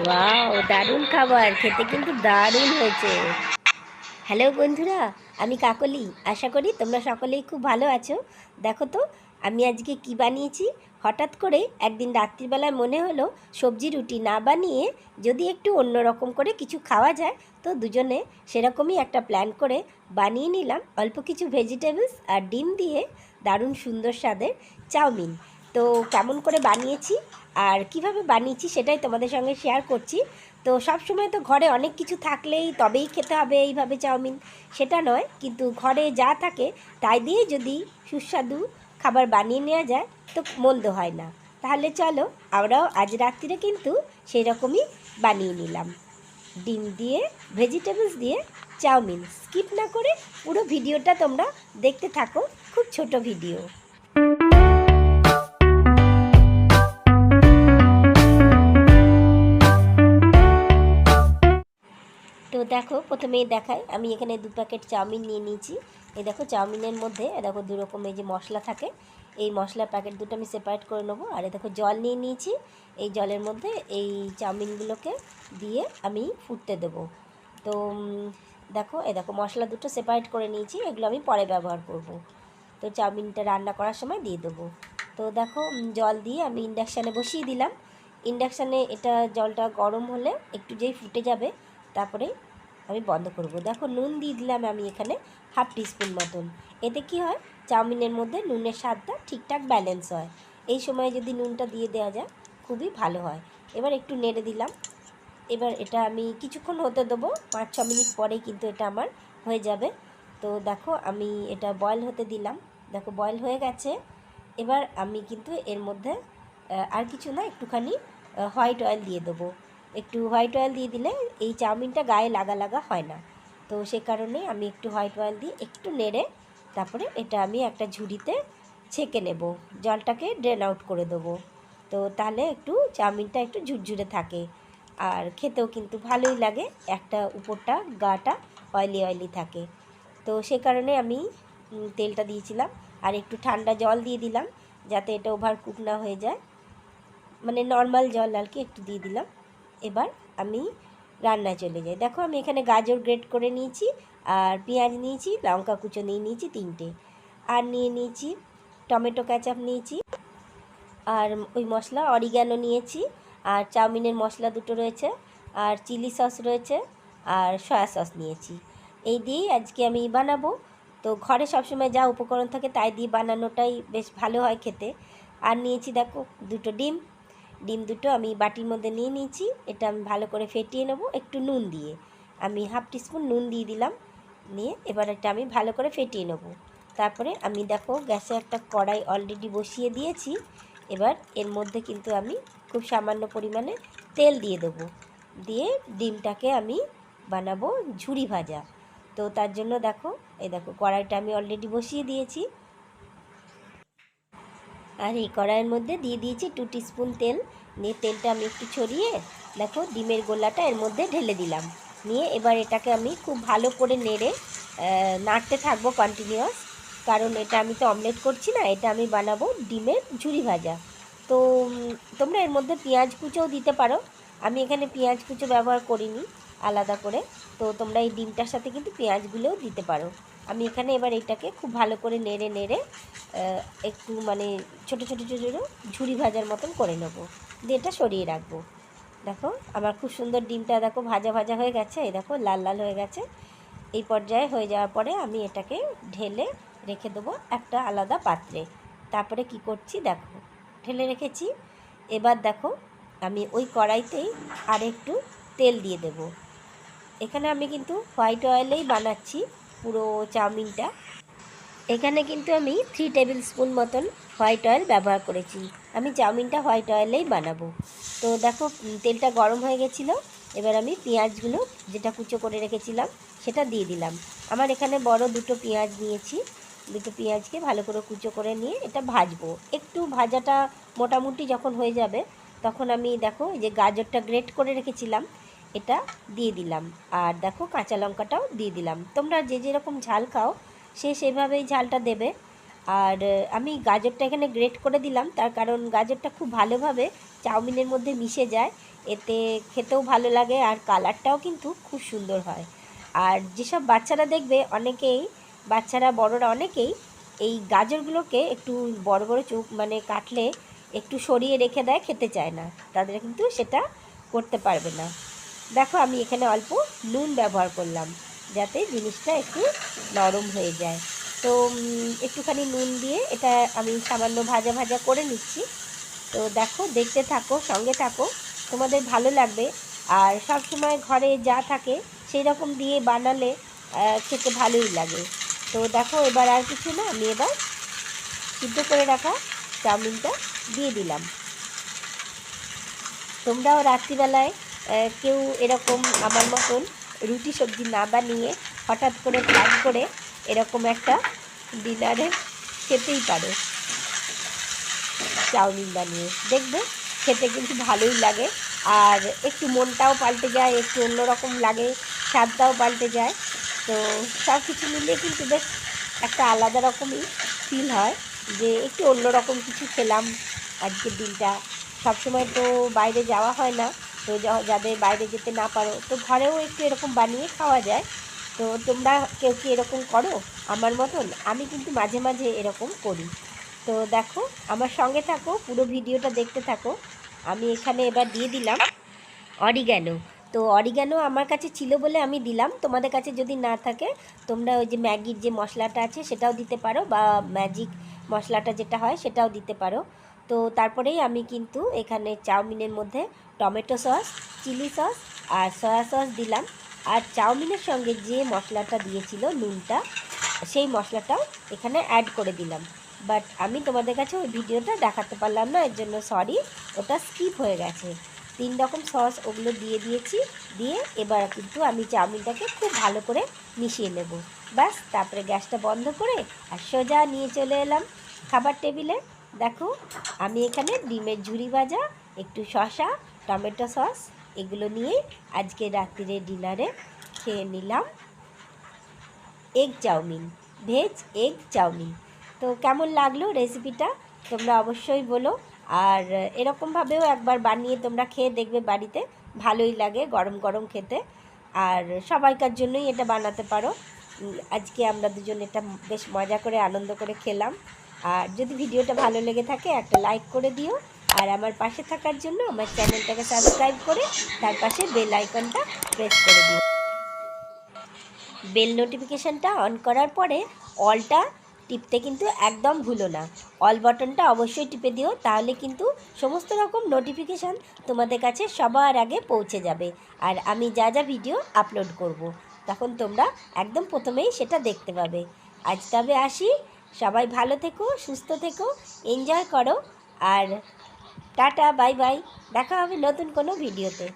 Wow, দারুণ খাবার, খেতে কিন্তু দারুণ হয়েছে। হ্যালো বন্ধুরা, আমি কাকলি। আশা করি তোমরা সকলেই খুব ভালো আছো। দেখো তো আমি আজকে কি বানিয়েছি। হঠাৎ করে একদিন রাত্রিবেলায় মনে হলো সবজি রুটি না বানিয়ে যদি একটু অন্যরকম করে কিছু খাওয়া যায়, তো দুজনে সেরকমই একটা প্ল্যান করে বানিয়ে নিলাম অল্প কিছু ভেজিটেবলস আর ডিম দিয়ে দারুণ সুন্দর স্বাদের চাউমিন। তো কেমন করে বানিয়েছি আর কিভাবে বানিয়েছি সেটাই তোমাদের সঙ্গে শেয়ার করছি। তো সব সময় তো ঘরে অনেক কিছু থাকলেই তবেই খেতে হবে এইভাবে চাউমিন, সেটা নয়, কিন্তু ঘরে যা থাকে তাই দিয়ে যদি সুস্বাদু খাবার বানিয়ে নেওয়া যায় তো মন্দ হয় না। তাহলে চলো আমরাও আজ রাত্রিরে কিন্তু সেই রকমই বানিয়ে নিলাম, ডিম দিয়ে ভেজিটেবলস দিয়ে চাউমিন। স্কিপ না করে পুরো ভিডিওটা তোমরা দেখতে থাকো, খুব ছোট ভিডিও। তো দেখো প্রথমেই দেখাই, আমি এখানে 2 প্যাকেট চাউমিন নিয়ে নিয়েছি। এই দেখো চাউমিনের মধ্যে দেখো 2 রকমের যে মশলা থাকে, এই মশলার প্যাকেট দুটো আমি সেপারেট করে নেবো। আর এই দেখো জল নিয়ে নিয়েছি, এই জলের মধ্যে এই চাউমিনগুলোকে দিয়ে আমি ফুটতে দেবো। তো দেখো এই দেখো মশলা দুটো সেপারেট করে নিয়েছি, এগুলো আমি পরে ব্যবহার করব। তো চাউমিনটা রান্না করার সময় দিয়ে দেবো। তো দেখো জল দিয়ে আমি ইন্ডাকশানে বসিয়ে দিলাম। ইন্ডাকশানে এটা জলটা গরম হলে একটু যেই ফুটে যাবে তারপরে আমি বন্ধ করব। দেখো নুন দিয়ে দিলাম আমি এখানে হাফ টিস্পুন মতন। এতে কি হয়, চাউমিনের মধ্যে নুনের স্বাদটা ঠিকঠাক ব্যালেন্স হয়। এই সময় যদি নুনটা দিয়ে দেওয়া যায় খুবই ভালো হয়। এবার একটু নেড়ে দিলাম। এবার এটা আমি কিছুক্ষণ হতে দেবো, 5-6 মিনিট পরেই কিন্তু এটা আমার হয়ে যাবে। তো দেখো আমি এটা বয়েল হতে দিলাম। দেখো বয়েল হয়ে গেছে। এবার আমি কিন্তু এর মধ্যে আর কিছু না, একটুখানি হোয়াইট অয়েল দিয়ে দেবো। একটু হোয়াইট অয়েল দিয়ে দিলে এই চাউমিনটা গায়ে লাগা লাগা হয় না। তো সে কারণে আমি একটু হোয়াইট অয়েল দিয়ে একটু নেড়ে তারপরে এটা আমি একটা ঝুড়িতে ছেঁকে নেব, জলটাকে ড্রেন আউট করে দেবো। তো তাহলে একটু চাউমিনটা একটু ঝুরঝুরে থাকে আর খেতেও কিন্তু ভালোই লাগে, একটা উপরটা গাটা অয়েলি অয়েলি থাকে। তো সে কারণে আমি তেলটা দিয়েছিলাম আর একটু ঠান্ডা জল দিয়ে দিলাম যাতে এটা ওভার কুক না হয়ে যায়, মানে নর্মাল জল আর কি একটু দিয়ে দিলাম। এবার আমি রান্নায় চলে যাই। দেখো আমি এখানে গাজর গ্রেট করে নিয়েছি আর পেঁয়াজ নিয়েছি, লঙ্কা কুচো নিয়ে নিয়েছি 3টে, আর নিয়ে নিয়েছি টমেটো কেচাপ নিয়েছি, আর ওই মশলা অরিগ্যানো নিয়েছি, আর চাউমিনের মশলা দুটো রয়েছে, আর চিলি সস রয়েছে, আর সয়া সস নিয়েছি। এই দিয়েই আজকে আমি বানাবো। তো ঘরে সবসময় যা উপকরণ থাকে তাই দিয়ে বানানোটাই বেশ ভালো হয় খেতে। আর নিয়েছি দেখো 2টো ডিম। ডিম দুটো আমি বাটির মধ্যে নিয়ে নিয়েছি, এটা আমি ভালো করে ফেটিয়ে নেব একটু নুন দিয়ে। আমি হাফ টিস্পুন নুন দিয়ে দিলাম, নিয়ে এবার এটা আমি ভালো করে ফেটিয়ে নেব। তারপরে আমি দেখো গ্যাসে একটা কড়াই অলরেডি বসিয়ে দিয়েছি। এবার এর মধ্যে কিন্তু আমি খুব সামান্য পরিমাণে তেল দিয়ে দেবো, দিয়ে ডিমটাকে আমি বানাবো ঝুরি ভাজা। তো তার জন্য দেখো এই দেখো কড়াইটা আমি অলরেডি বসিয়ে দিয়েছি, আর এই কড়াইয়ের মধ্যে দিয়ে দিয়েছি 2 টিস্পুন তেল। নিয়ে তেলটা আমি একটু ছড়িয়ে দেখো ডিমের গোলাটা এর মধ্যে ঢেলে দিলাম। নিয়ে এবার এটাকে আমি খুব ভালো করে নেড়ে নাড়তে থাকবো কন্টিনিউয়াস, কারণ এটা আমি তো অমলেট করছি না, এটা আমি বানাবো ডিমের ঝুরি ভাজা। তো তোমরা এর মধ্যে পেঁয়াজ কুচোও দিতে পারো, আমি এখানে পেঁয়াজ কুচো ব্যবহার করিনি আলাদা করে। তো তোমরা এই ডিমটার সাথে কিন্তু পেঁয়াজগুলোও দিতে পারো। আমি এখানে এবার এটাকে খুব ভালো করে নেড়ে নেড়ে একটু মানে ছোটো ছোটো ছোটো ছোটো ঝুরি ভাজার মতন করে নেবো, দিয়ে এটা সরিয়ে রাখবো। দেখো আমার খুব সুন্দর ডিমটা দেখো ভাজা ভাজা হয়ে গেছে, এই দেখো লাল লাল হয়ে গেছে। এই পর্যায়ে হয়ে যাওয়ার পরে আমি এটাকে ঢেলে রেখে দেবো একটা আলাদা পাত্রে। তারপরে কি করছি দেখো, ঢেলে রেখেছি। এবার দেখো আমি ওই কড়াইতেই আর একটু তেল দিয়ে দেব। এখানে আমি কিন্তু হোয়াইট অয়েলেই বানাচ্ছি পুরো চাউমিনটা। এখানে কিন্তু আমি 3 টেবিল স্পুন মতন হোয়াইট অয়েল ব্যবহার করেছি, আমি চাউমিনটা হোয়াইট অয়েলেই বানাবো। তো দেখো তেলটা গরম হয়ে গেছিলো। এবার আমি পেঁয়াজগুলো যেটা কুচো করে রেখেছিলাম সেটা দিয়ে দিলাম। আমার এখানে বড় 2টো পেঁয়াজ নিয়েছি, 2টো পেঁয়াজকে ভালো করে কুচো করে নিয়ে এটা ভাজবো। একটু ভাজাটা মোটামুটি যখন হয়ে যাবে তখন আমি দেখো এই যে গাজরটা গ্রেট করে রেখেছিলাম এটা দিয়ে দিলাম, আর দেখো কাঁচা লঙ্কাটাও দিয়ে দিলাম। তোমরা যে যেরকম ঝাল খাও সে সেভাবেই ঝালটা দেবে। আর আমি গাজরটা এখানে গ্রেট করে দিলাম, তার কারণ গাজরটা খুব ভালোভাবে চাউমিনের মধ্যে মিশে যায়, এতে খেতেও ভালো লাগে আর কালারটাও কিন্তু খুব সুন্দর হয়। আর যেসব বাচ্চারা দেখবে অনেকেই, বাচ্চারা বড়রা অনেকেই এই গাজরগুলোকে একটু বড় বড় চোখ মানে কাটলে একটু সরিয়ে রেখে দেয়, খেতে চায় না, তাদের কিন্তু সেটা করতে পারবে না। দেখো আমি এখানে অল্প নুন ব্যবহার করলাম যাতে জিনিসটা একটু নরম হয়ে যায়। তো একটুখানি নুন দিয়ে এটা আমি সামান্য ভাজা ভাজা করে নিচ্ছি। তো দেখো, দেখতে থাকো, সঙ্গে থাকো, তোমাদের ভালো লাগবে। আর সব সময় ঘরে যা থাকে সেই রকম দিয়ে বানালে খেতে ভালোই লাগে। তো দেখো, এবার আর কিছু না, আমি এবার সিদ্ধ করে রাখা চাউমিনটা দিয়ে দিলাম। তোমরাও রাত্রিবেলায় কেউ এরকম আমার মতন রুটি সবজি না বানিয়ে হঠাৎ করে প্ল্যান করে এরকম একটা ডিনারে খেতেই পারো চাউমিন বানিয়ে, দেখবে খেতে কিন্তু ভালোই লাগে। আর একটু মনটাও পাল্টে যায়, একটু অন্যরকম লাগে, স্বাদটাও পাল্টে যায়। তো সব কিছু মিলিয়ে কিন্তু বেশ একটা আলাদা রকমই ফিল হয় যে একটু অন্যরকম কিছু খেলাম আজকের দিনটা। সবসময় তো বাইরে যাওয়া হয় না, তো যাদের বাইরে যেতে না পারো তো ঘরেও একটু এরকম বানিয়ে খাওয়া যায়। তো তোমরা কেউ কি এরকম করো আমার মতন? আমি কিন্তু মাঝে মাঝে এরকম করি। তো দেখো, আমার সঙ্গে থাকো, পুরো ভিডিওটা দেখতে থাকো। আমি এখানে এবার দিয়ে দিলাম অরিগ্যানো। তো অরিগ্যানো আমার কাছে ছিল বলে আমি দিলাম, তোমাদের কাছে যদি না থাকে তোমরা ওই যে ম্যাগির যে মশলাটা আছে সেটাও দিতে পারো, বা ম্যাজিক মশলাটা যেটা হয় সেটাও দিতে পারো। তো তারপরেই আমি কিন্তু এখানে চাউমিনের মধ্যে টমেটো সস, চিলি সস আর সয়া সস দিলাম। আর চাউমিনের সঙ্গে যে মশলাটা দিয়েছিল নুনটা, সেই মশলাটাও এখানে অ্যাড করে দিলাম। বাট আমি তোমাদের কাছে ওই ভিডিওটা দেখাতে পারলাম না, এর জন্য সরি, ওটা স্কিপ হয়ে গেছে। 3 রকম সস ওগুলো দিয়ে দিয়েছি। দিয়ে এবার কিন্তু আমি চাউমিনটাকে খুব ভালো করে মিশিয়ে নেব। ব্যাস, তারপরে গ্যাসটা বন্ধ করে আর সোজা নিয়ে চলে এলাম খাবার টেবিলে। দেখো, আমি এখানে ডিমের ঝুরি ভাজা, একটু শসা, টমেটো সস এগুলো নিয়ে আজকে রাত্রিরে ডিনারে খেয়ে নিলাম egg chow mein, veg egg chow mein. তো কেমন লাগলো রেসিপিটা তোমরা অবশ্যই বলো। আর এরকমভাবেও একবার বানিয়ে তোমরা খেয়ে দেখবে, বাড়িতে ভালোই লাগে গরম গরম খেতে। আর সবাইকার জন্যই এটা বানাতে পারো। আজকে আমরা দুজন এটা বেশ মজা করে আনন্দ করে খেলাম। আর যদি ভিডিওটা ভালো লেগে থাকে একটা লাইক করে দিও। আর আমার পাশে থাকার জন্য আমার চ্যানেলটাকে সাবস্ক্রাইব করে তার পাশে বেল আইকনটা প্রেস করে দিও। বেল নোটিফিকেশানটা অন করার পরে অলটা টিপতে কিন্তু একদম ভুলো না। অল বাটনটা অবশ্যই টিপে দিও, তাহলে কিন্তু সমস্ত রকম নোটিফিকেশান তোমাদের কাছে সবার আগে পৌঁছে যাবে। আর আমি যা যা ভিডিও আপলোড করব, তখন তোমরা একদম প্রথমেই সেটা দেখতে পাবে। আজ তবে আসি, সবাই ভালো থেকো, সুস্থ থেকো, এনজয় করো। আর টাটা, বাই বাই, দেখা হবে নতুন কোনো ভিডিওতে।